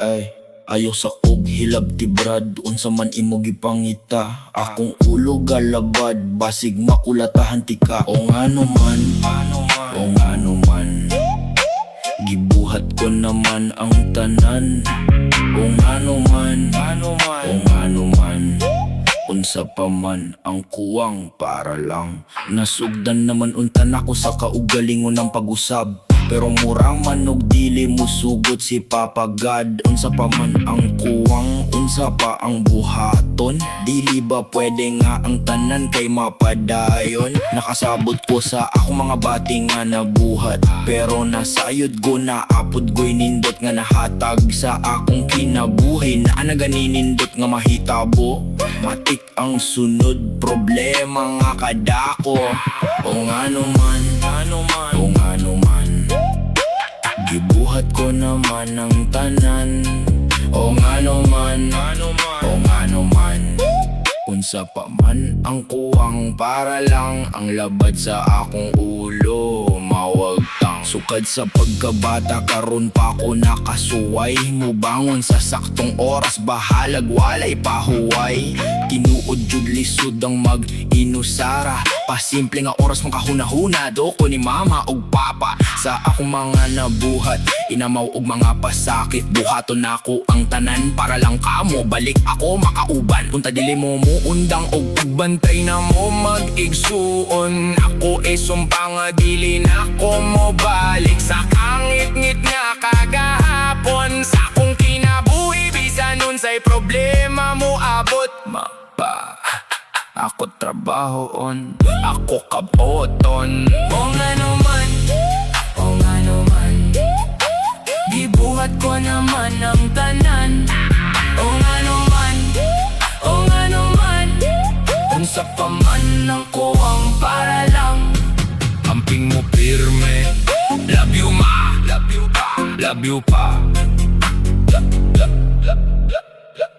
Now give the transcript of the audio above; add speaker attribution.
Speaker 1: Ay, ayo sa og hilab ti Brad, unsa man imo gipangita. Akong ulo galabad, basig makulatahan ti ka. O ngano man, o ngano man, gibuhat ko naman ang tanan. O ngano man, o ngano man, unsa pa man ang kuwang para lang. Nasugdan naman untan ako sa kaugalingon ng pag-usab, pero murang manog dili mo sugot si Papa God. Unsa pa man ang kuwang, unsa pa ang buhaton. Dili ba pwede nga ang tanan kay mapadayon. Nakasabot ko sa akong mga bati nga nabuhat, pero nasayod ko na apod ko'y nindot nga nahatag sa akong kinabuhi. Na naganinindot nga mahitabo, matik ang sunod problema nga kadako. O ngano man, o ngano man, gibuhat ko naman ang tanan. O ngano man, o ngano man, unsa pa man ang kuwang para lang ang labad sa akong ulo mawagtang. Sukad sa pagkabata karon pa ko nakasuway, mubangon sa saktong oras, bahalag walay pahuway. Tinuod jud lisod ang mag-inusara, pasimple nga oras mong kahuna-huna do ko ni mama og papa. Sa akong mga nabuhat, inamaw og mga pasakit, buhaton nako ang tanan para lang kamo balik ako makauban. Punta dili mo muundang og pagbantay na mo mag-igsuon. Ako sumpa nga dili na ko mo balik sa kangit-ngit nga kagahapon. Sa akong kinabuhi bisan unsay problema mo abot, mapa ako trabahoon, ako kaboton. O ngano man, o ngano man, gibuhat ko naman ang tanan. O ngano man, o ngano man, unsa pa man ang kuwang para lang. Amping mo pirme, love you ma, love you pa, love you pa.